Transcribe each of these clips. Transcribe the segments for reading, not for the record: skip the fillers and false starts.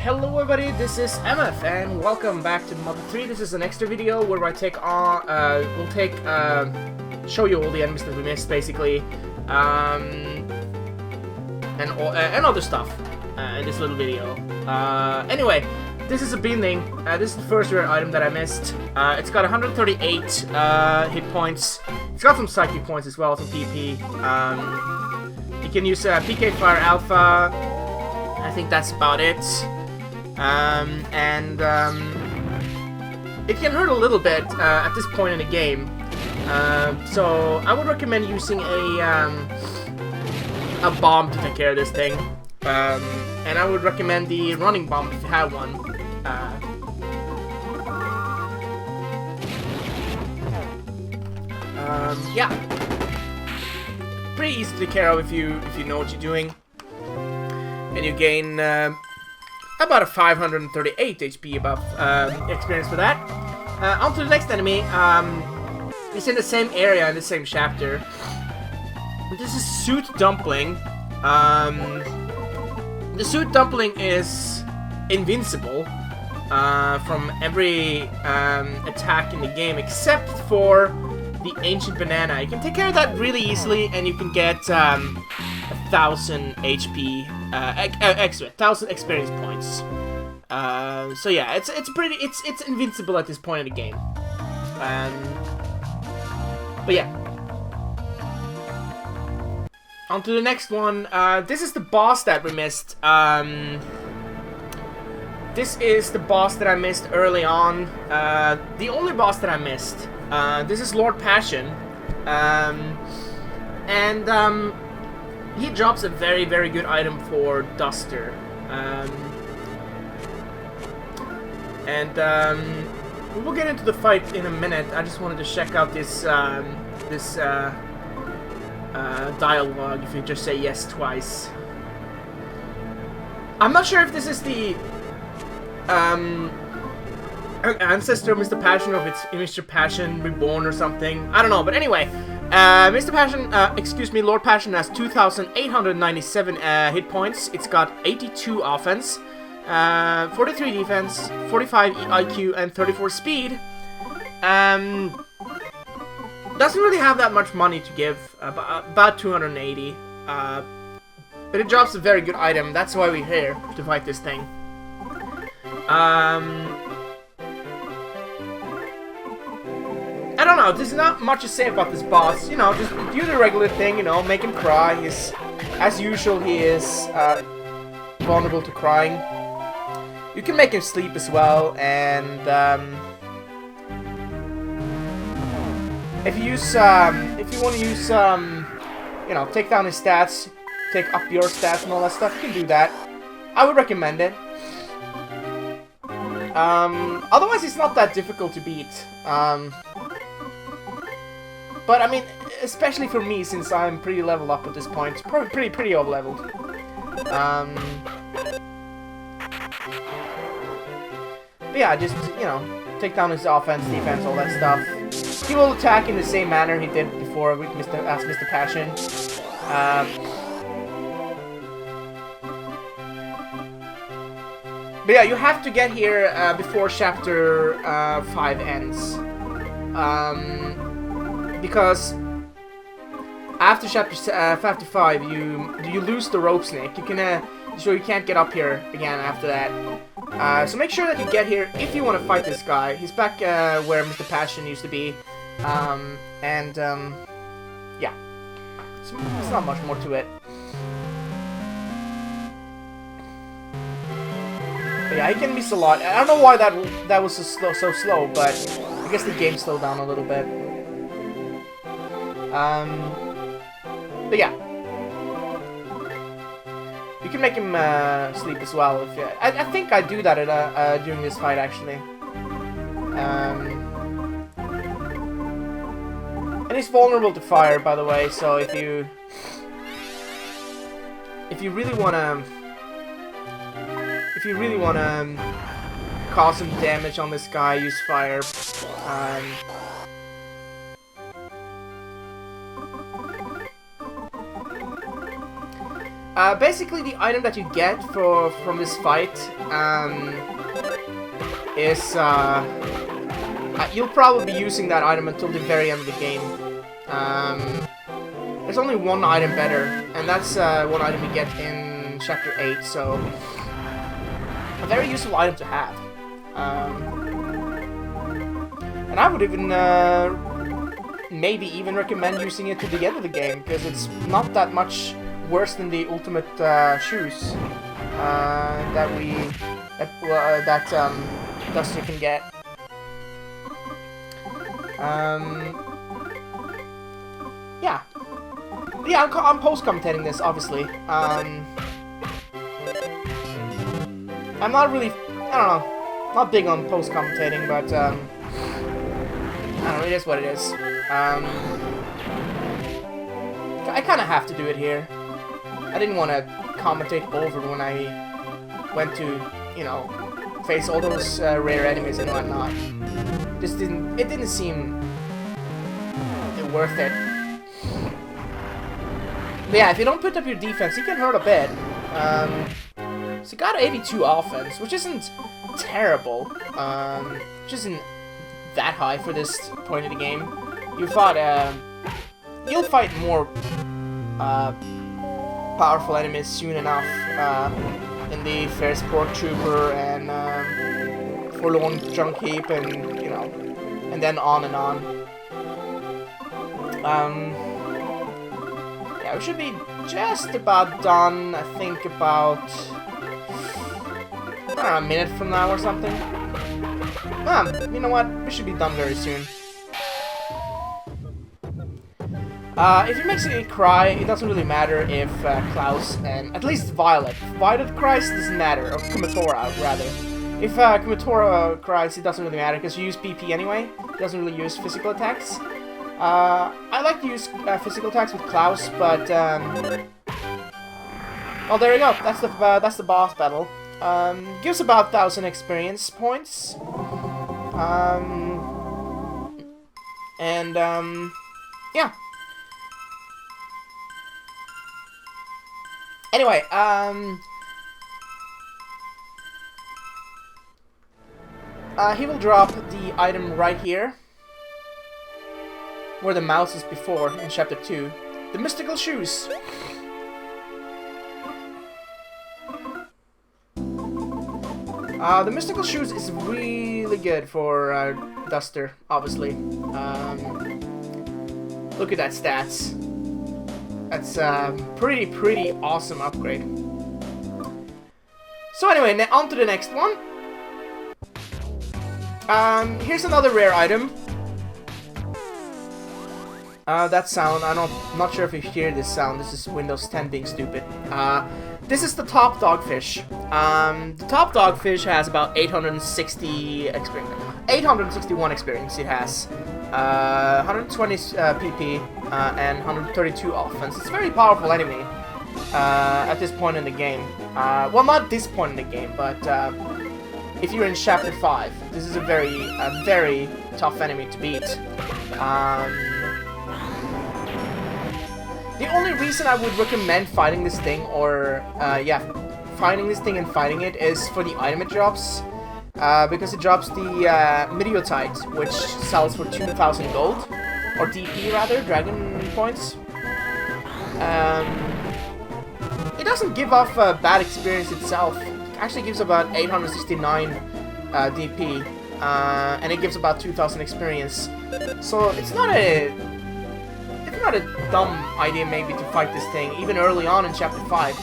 Hello everybody, this is Emmeth, and welcome back to Model 3. This is an extra video where I take on, show you all the enemies that we missed, basically, and other stuff in this little video. Anyway, this is a beaming. This is the first rare item that I missed. It's got 138 hit points. It's got some psychic points as well, some PP. You can use PK Fire Alpha. I think that's about it. It can hurt a little bit at this point in the game. So I would recommend using a bomb to take care of this thing. And I would recommend the running bomb if you have one. Yeah. Pretty easy to take care of if you know what you're doing. And you gain about a 538 HP above experience for that. On to the next enemy. It's in the same area in the same chapter. This is Suit Dumpling. The Suit Dumpling is invincible from every attack in the game except for the Ancient Banana. You can take care of that really easily, and you can get 1,000 HP extra, 1,000 experience points. So yeah, it's invincible at this point in the game. But yeah. On to the next one. This is the boss that we missed. This is the boss that I missed early on. The only boss that I missed. This is Lord Passion. He drops a very, very good item for Duster. We will get into the fight in a minute. I just wanted to check out this dialogue if you just say yes twice. I'm not sure if this is the ancestor of Mr. Passion, or if it's Mr. Passion Reborn or something. I don't know, but anyway. Mr. Passion, Lord Passion has 2,897 hit points. It's got 82 offense, 43 defense, 45 IQ, and 34 speed. Doesn't really have that much money to give, about 280. But it drops a very good item. That's why we're here, to fight this thing. I don't know, there's not much to say about this boss. You know, just do the regular thing, you know, make him cry. As usual, he is vulnerable to crying. You can make him sleep as well, and if you want to use, you know, take down his stats, take up your stats and all that stuff, you can do that. I would recommend it. Otherwise, it's not that difficult to beat. But I mean, especially for me, since I'm pretty leveled up at this point, probably pretty over-leveled. But yeah, just, you know, take down his offense, defense, all that stuff. He will attack in the same manner he did before with Mr. Passion. But yeah, you have to get here before chapter 5 ends. Because after chapter 5, you lose the rope snake. You can so you can't get up here again after that. So make sure that you get here if you want to fight this guy. He's back where Mr. Passion used to be. Yeah. It's not much more to it. But yeah, he can miss a lot. I don't know why that was so slow, but I guess the game slowed down a little bit. But yeah, you can make him sleep as well. If you, I think I do that during this fight actually. And he's vulnerable to fire, by the way. So if you really wanna cause some damage on this guy, use fire. Basically, the item that you get from this fight is you'll probably be using that item until the very end of the game. There's only one item better, and that's one item you get in Chapter 8, so a very useful item to have. And I would even maybe even recommend using it to the end of the game, because it's not that much worse than the ultimate shoes that Duster can get. Yeah, I'm post-commentating this, obviously. I'm not really, I don't know, not big on post-commentating, but, I don't know, it is what it is. I kind of have to do it here. I didn't want to commentate over when I went to, you know, face all those rare enemies and whatnot. It didn't seem worth it. But yeah, if you don't put up your defense, you can hurt a bit. So you got 82 offense, which isn't terrible. Which isn't that high for this point of the game. You'll fight more powerful enemies soon enough. In the Fierce Pork Trooper and Forlorn Junk Heap, and you know, and then on and on. Yeah, we should be just about done, I think about, I don't know, a minute from now or something. You know what, we should be done very soon. If it makes it cry, it doesn't really matter if Klaus and, at least Violet cries, it doesn't matter, or Kumatora rather. If Kumatora cries, it doesn't really matter, because you use PP anyway, it doesn't really use physical attacks. I like to use physical attacks with Klaus, but well, there you go. That's the boss battle. Gives about 1,000 experience points. Yeah. Anyway, he will drop the item right here, where the mouse is before in Chapter 2. The Mystical Shoes. The Mystical Shoes is really good for Duster, obviously. Look at that stats. That's a pretty awesome upgrade. So anyway, on to the next one. Here's another rare item. That sound, I'm not sure if you hear this sound. This is Windows 10 being stupid. This is the top dogfish. The top dogfish has about 860 experience. 861 experience it has. 120 PP and 132 offense. It's a very powerful enemy at this point in the game. Well, not this point in the game, but if you're in Chapter 5, this is a very tough enemy to beat. The only reason I would recommend fighting this thing, or finding this thing and fighting it, is for the item it drops. Because it drops the Meteorite, which sells for 2,000 gold, or DP rather, dragon points. It doesn't give off a bad experience itself. It actually gives about 869 DP, and it gives about 2,000 experience. So it's not a dumb idea maybe to fight this thing, even early on in Chapter 5.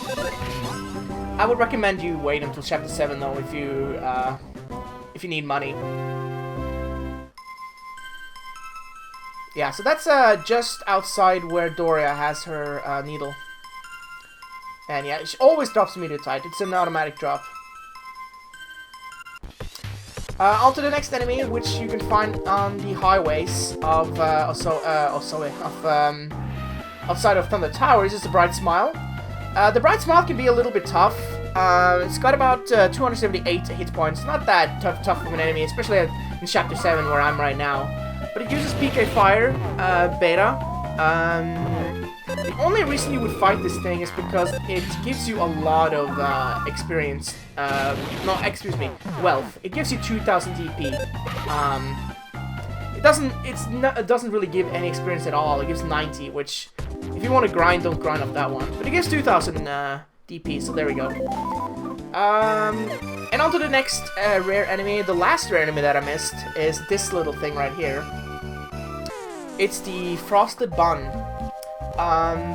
I would recommend you wait until Chapter 7 though, if you need money. Yeah, so that's just outside where Doria has her needle. And yeah, she always drops Meteorite. It's an automatic drop. On to the next enemy, which you can find on the highways of outside of Thunder Towers, is the Bright Smile. The Bright Smile can be a little bit tough. It's got about 278 hit points. Not that tough of an enemy, especially in Chapter 7 where I'm right now. But it uses PK Fire, Beta. The only reason you would fight this thing is because it gives you a lot of experience. No, excuse me, wealth. It gives you 2,000 DP. It doesn't really give any experience at all. It gives 90, which if you want to grind, don't grind off that one. But it gives 2,000 DP, so there we go. And on to the next rare enemy. The last rare enemy that I missed is this little thing right here. It's the Frosted Bun.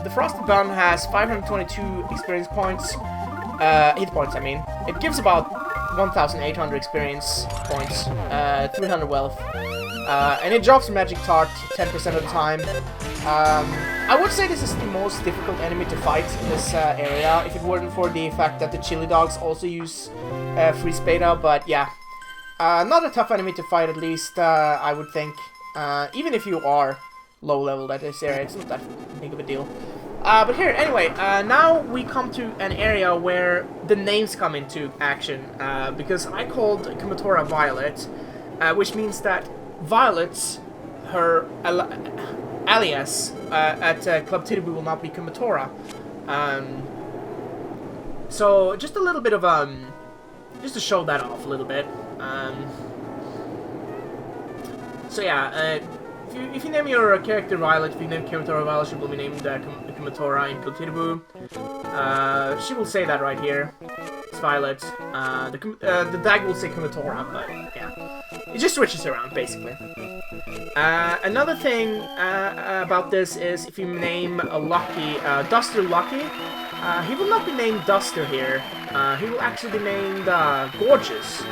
The Frosted Bun has 522 experience points, hit points, I mean. It gives about 1,800 experience points, 300 wealth, and it drops Magic Tart 10% of the time. I would say this is the most difficult enemy to fight in this area, if it weren't for the fact that the Chili Dogs also use Freeze Beta, but yeah. Not a tough enemy to fight, at least, I would think. Even if you are low leveled at this area, it's not that big of a deal. But here, anyway, now we come to an area where the names come into action, because I called Kumatora Violet, which means that Violet's, her alias at Club Titiboo will not be Kumatora. So, just a little bit of, just to show that off a little bit. So yeah, if you name your character Violet, if you name Kumatora Violet, she will be named Kumatora in Club Titiboo. She will say that right here. It's Violet. The DAG will say Kumatora, but yeah. It just switches around, basically. Another thing about this is if you name Duster Lucky, he will not be named Duster here. He will actually be named Gorgeous.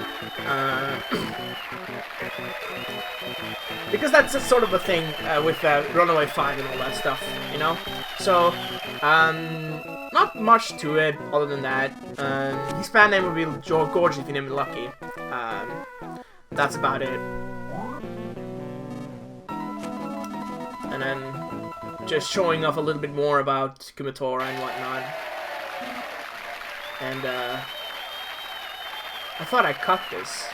Because that's a sort of a thing with Runaway 5 and all that stuff, you know? So, not much to it other than that. His fan name would be Gorgeous if you name him Lucky. That's about it. And then just showing off a little bit more about Kumatora and whatnot. And I thought I cut this.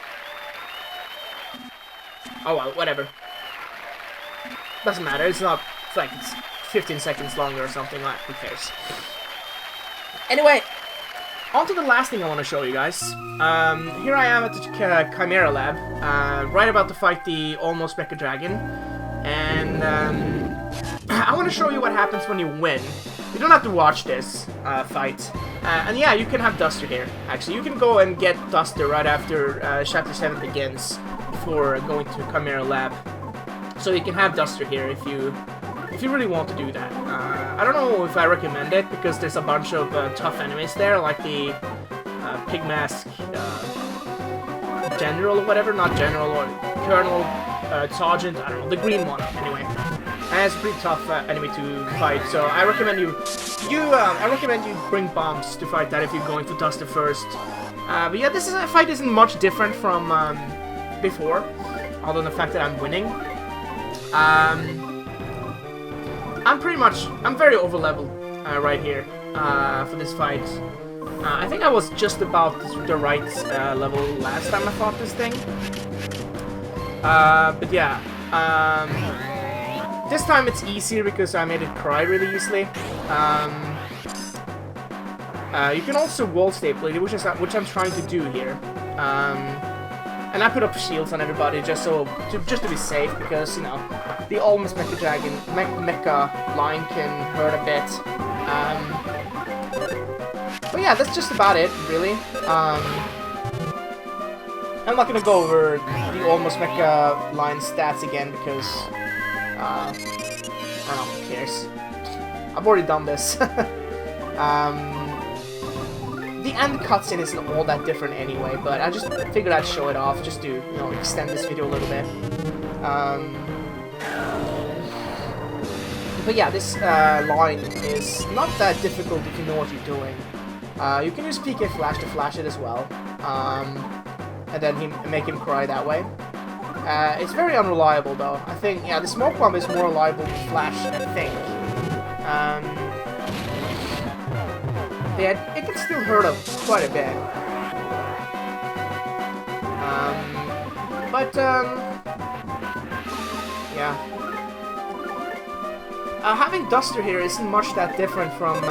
Oh well, whatever. Doesn't matter, it's like it's 15 seconds longer or something, like, who cares. Anyway, on to the last thing I want to show you guys. Here I am at the Chimera Lab, right about to fight the Almost Mecha Dragon. And I want to show you what happens when you win. You don't have to watch this fight. And yeah, you can have Duster here, actually. You can go and get Duster right after Chapter 7 begins, before going to Chimera Lab. So you can have Duster here if you really want to do that. I don't know if I recommend it, because there's a bunch of tough enemies there, like the Pig Mask General or whatever, not General, or Colonel, Sergeant, I don't know, the green one, anyway. And it's a pretty tough enemy to fight, so I recommend you bring bombs to fight that if you're going for Duster first. But yeah, this fight isn't much different from before, other than the fact that I'm winning. I'm very over-leveled right here for this fight. I think I was just about the right level last time I fought this thing. But yeah, this time it's easier because I made it cry really easily. You can also wall staple it, which I'm trying to do here. And I put up shields on everybody just to be safe, because you know the Almost Mecha Dragon Mecha line can hurt a bit. But yeah, that's just about it, really. I'm not gonna go over the Almost Mecha line stats again because I don't know, who cares? I've already done this. The end cutscene isn't all that different anyway, but I just figured I'd show it off just to, you know, extend this video a little bit. But yeah, this line is not that difficult if you know what you're doing. You can use PK Flash to flash it as well, and then make him cry that way. It's very unreliable though. I think, yeah, the Smoke Bomb is more reliable than Flash, I think. Yeah, it can still hurt him quite a bit. Yeah. having Duster here isn't much that different from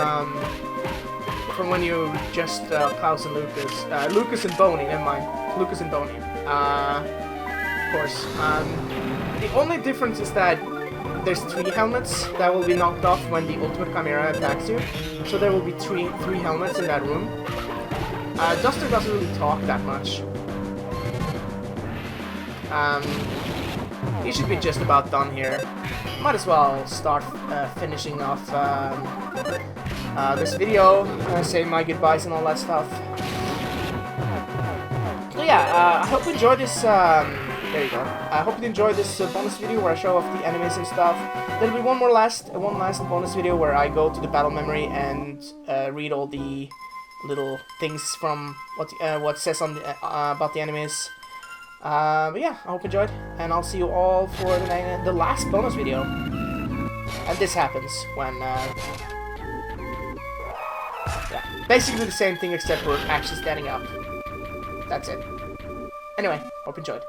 when you just Klaus and Lucas. Lucas and Boney, never mind. Lucas and Boney. Of course. The only difference is that there's 3 helmets that will be knocked off when the Ultimate Chimera attacks you. So there will be three helmets in that room. Duster doesn't really talk that much. He should be just about done here. Might as well start finishing off this video, say my goodbyes and all that stuff. So yeah, I hope you enjoyed this. There you go. I hope you enjoyed this bonus video where I show off the enemies and stuff. There'll be one last bonus video where I go to the battle memory and read all the little things from what it says on the, about the enemies. But yeah, I hope you enjoyed, and I'll see you all for the last bonus video. And this happens when yeah, basically the same thing except we're actually standing up. That's it. Anyway, hope you enjoyed.